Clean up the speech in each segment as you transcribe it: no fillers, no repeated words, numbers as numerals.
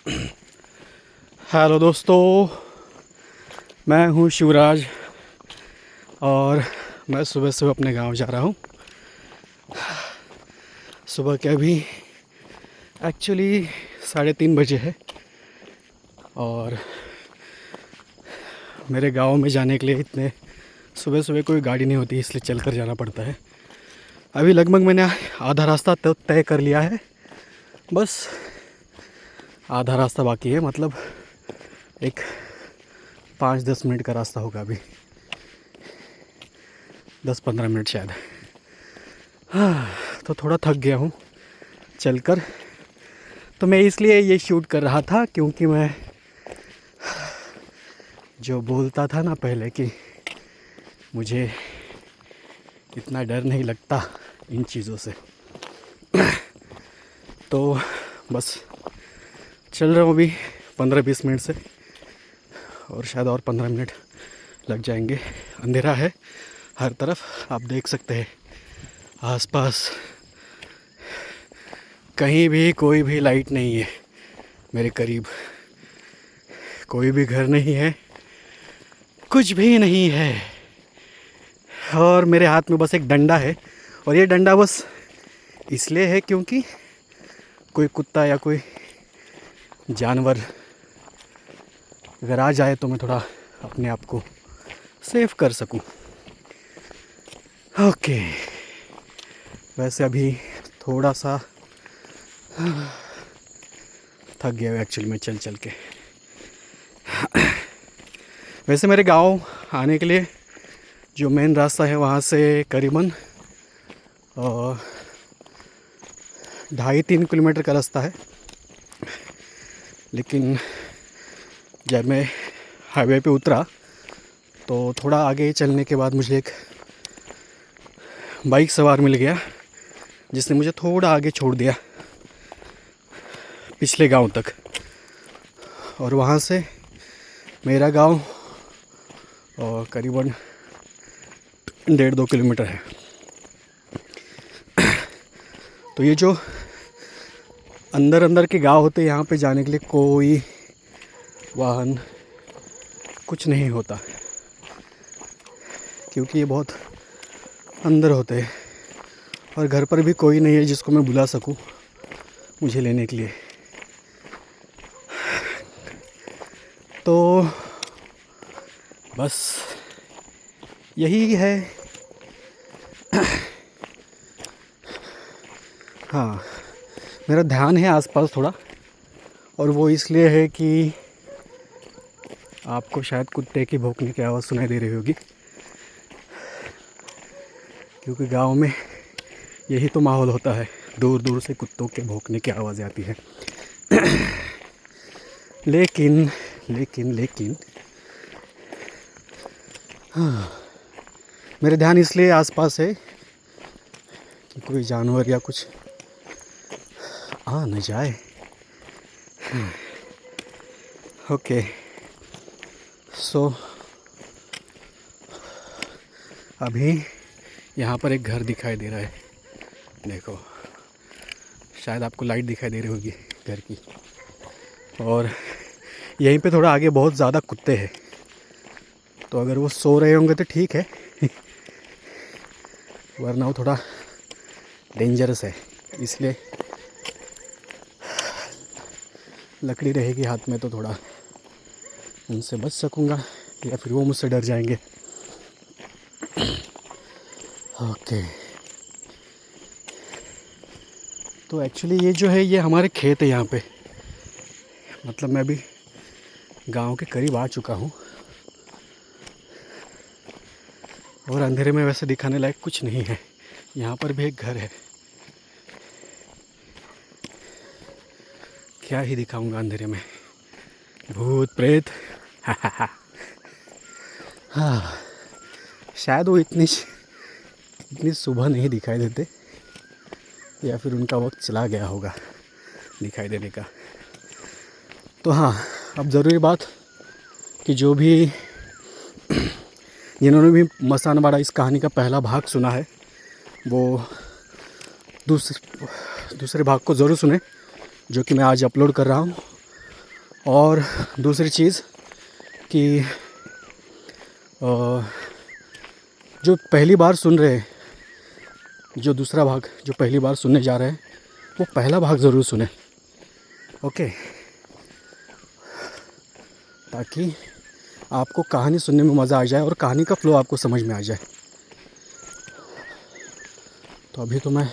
Hello दोस्तों, मैं हूँ शिवराज और मैं सुबह सुबह अपने गांव जा रहा हूँ। सुबह के अभी एक्चुअली 3:30 बजे है और मेरे गांव में जाने के लिए इतने सुबह सुबह कोई गाड़ी नहीं होती, इसलिए चल कर जाना पड़ता है। अभी लगभग मैंने आधा रास्ता तय कर लिया है, बस आधा रास्ता बाकी है। मतलब एक 5-10 मिनट का रास्ता होगा, अभी 10-15 मिनट शायद। हाँ, तो थोड़ा थक गया हूँ चलकर। तो मैं इसलिए ये शूट कर रहा था क्योंकि मैं जो बोलता था ना पहले कि मुझे इतना डर नहीं लगता इन चीज़ों से, तो बस चल रहा हूँ अभी 15-20 मिनट से, और शायद और 15 मिनट लग जाएंगे। अंधेरा है हर तरफ, आप देख सकते हैं आसपास कहीं भी कोई भी लाइट नहीं है। मेरे करीब कोई भी घर नहीं है, कुछ भी नहीं है, और मेरे हाथ में बस एक डंडा है। और ये डंडा बस इसलिए है क्योंकि कोई कुत्ता या कोई जानवर अगर आ जाए तो मैं थोड़ा अपने आप को सेफ कर सकूं। ओके, वैसे अभी थोड़ा सा थक गया एक्चुअली मैं चल चल के। वैसे मेरे गांव आने के लिए जो मेन रास्ता है वहाँ से करीबन 2.5-3 किलोमीटर का रास्ता है, लेकिन जब मैं हाईवे पे उतरा तो थोड़ा आगे चलने के बाद मुझे एक बाइक सवार मिल गया, जिसने मुझे थोड़ा आगे छोड़ दिया पिछले गांव तक। और वहाँ से मेरा गांव करीबन 1.5-2 किलोमीटर है। तो ये जो अंदर अंदर के गांव होते हैं, यहाँ पे जाने के लिए कोई वाहन कुछ नहीं होता, क्योंकि ये बहुत अंदर होते हैं और घर पर भी कोई नहीं है जिसको मैं बुला सकूं मुझे लेने के लिए। तो बस यही है। हाँ, मेरा ध्यान है आसपास थोड़ा, और वो इसलिए है कि आपको शायद कुत्ते की भौंकने की आवाज़ सुनाई दे रही होगी, क्योंकि गांव में यही तो माहौल होता है, दूर दूर से कुत्तों के भौंकने की आवाज़ आती है। लेकिन लेकिन लेकिन हाँ, मेरे ध्यान इसलिए आसपास है कि कोई जानवर या कुछ आ न जाए। ओके, सो अभी यहाँ पर एक घर दिखाई दे रहा है, देखो शायद आपको लाइट दिखाई दे रही होगी घर की। और यहीं पे थोड़ा आगे बहुत ज़्यादा कुत्ते हैं, तो अगर वो सो रहे होंगे तो ठीक है, वरना वो थोड़ा डेंजरस है, इसलिए लकड़ी रहेगी हाथ में तो थोड़ा उनसे बच सकूँगा, या फिर वो मुझसे डर जाएंगे। ओके, तो एक्चुअली ये जो है ये हमारे खेत है यहाँ पे, मतलब मैं अभी गांव के करीब आ चुका हूँ, और अंधेरे में वैसे दिखाने लायक कुछ नहीं है। यहाँ पर भी एक घर है, क्या ही दिखाऊंगा अंधेरे में, भूत प्रेत। हाँ, शायद वो इतनी सुबह नहीं दिखाई देते, या फिर उनका वक्त चला गया होगा दिखाई देने का। तो हाँ, अब ज़रूरी बात कि जो भी जिन्होंने भी मसानवाड़ा इस कहानी का पहला भाग सुना है, वो दूसरे भाग को ज़रूर सुने, जो कि मैं आज अपलोड कर रहा हूँ। और दूसरी चीज़ कि जो पहली बार सुन रहे हैं, जो दूसरा भाग जो पहली बार सुनने जा रहे हैं, वो पहला भाग ज़रूर सुने, ओके, ताकि आपको कहानी सुनने में मज़ा आ जाए और कहानी का फ्लो आपको समझ में आ जाए। तो अभी तो मैं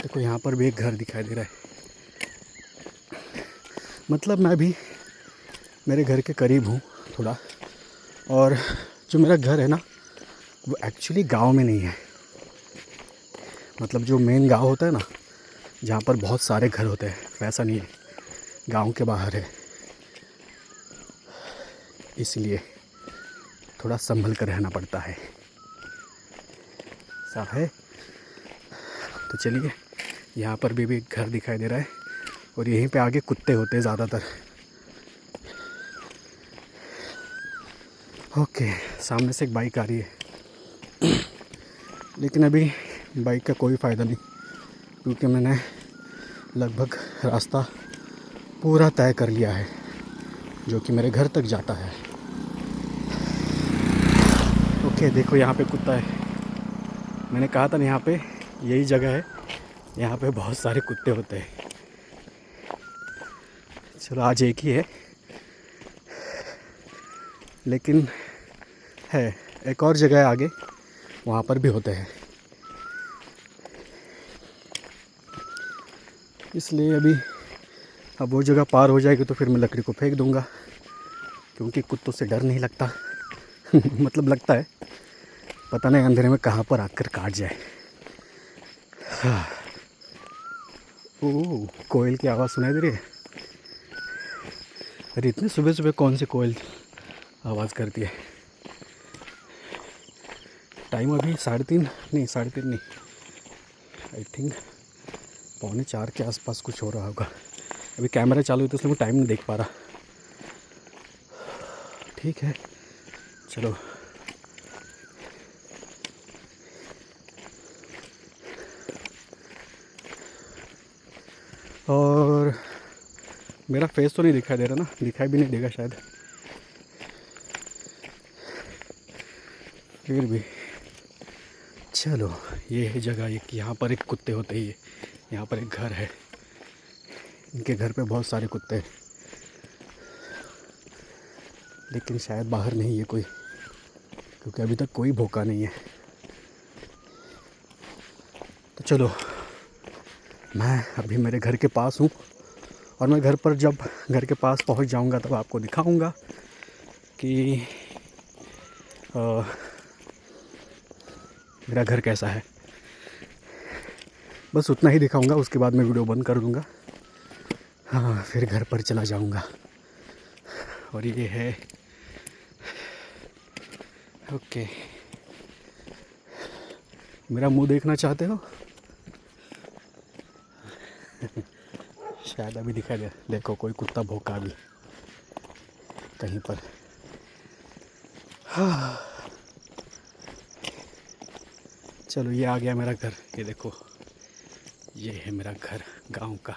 देखो यहाँ पर भी एक घर दिखाई दे रहा है, मतलब मैं भी मेरे घर के करीब हूँ थोड़ा। और जो मेरा घर है ना, वो एक्चुअली गांव में नहीं है, मतलब जो मेन गांव होता है ना, जहाँ पर बहुत सारे घर होते हैं, वैसा नहीं है, गांव के बाहर है, इसलिए थोड़ा संभल कर रहना पड़ता है, ऐसा है। तो चलिए, यहाँ पर भी एक घर दिखाई दे रहा है और यहीं पे आगे कुत्ते होते हैं ज़्यादातर। ओके, सामने से एक बाइक आ रही है लेकिन अभी बाइक का कोई फ़ायदा नहीं, क्योंकि मैंने लगभग रास्ता पूरा तय कर लिया है जो कि मेरे घर तक जाता है। ओके, देखो यहाँ पे कुत्ता है, मैंने कहा था ना यहाँ पे यही जगह है, यहाँ पे बहुत सारे कुत्ते होते हैं। चलो आज एक ही है, लेकिन है एक और जगह है आगे, वहाँ पर भी होते हैं, इसलिए अभी अब वो जगह पार हो जाएगी तो फिर मैं लकड़ी को फेंक दूँगा, क्योंकि कुत्तों से डर नहीं लगता मतलब लगता है, पता नहीं अंधेरे में कहाँ पर आकर काट जाए। हाँ। ओह, कोयल की आवाज़ सुनाई दे रही है। अरे इतने सुबह सुबह कौन सी कोयल आवाज़ करती है। टाइम अभी 3:30 नहीं, 3:30 नहीं, आई थिंक 3:45 के आसपास कुछ हो रहा होगा। अभी कैमरा चालू है तो इसलिए मैं टाइम नहीं देख पा रहा। ठीक है, चलो। और मेरा फेस तो नहीं दिखाई दे रहा ना, दिखाई भी नहीं देगा शायद, फिर भी चलो। ये है जगह, एक यहाँ पर एक कुत्ते होते ही है, यहाँ पर एक घर है, इनके घर पे बहुत सारे कुत्ते हैं, लेकिन शायद बाहर नहीं है कोई, क्योंकि अभी तक कोई भौंका नहीं है। तो चलो, मैं अभी मेरे घर के पास हूँ और मैं घर पर जब घर के पास पहुँच जाऊँगा तब आपको दिखाऊँगा कि मेरा घर कैसा है। बस उतना ही दिखाऊँगा, उसके बाद मैं वीडियो बंद कर दूँगा। हाँ, फिर घर पर चला जाऊँगा। और ये है, ओके, मेरा मुंह देखना चाहते हो? शायद अभी दिखाई दे, देखो कोई कुत्ता भौंका भी कहीं पर। हाँ, चलो ये आ गया मेरा घर, ये देखो, ये है मेरा घर गांव का।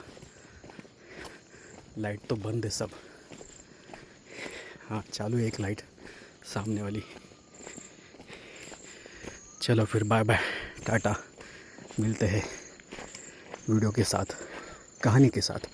लाइट तो बंद है सब, हाँ चालू है एक लाइट सामने वाली। चलो फिर बाय बाय, टाटा, मिलते हैं वीडियो के साथ, कहानी के साथ।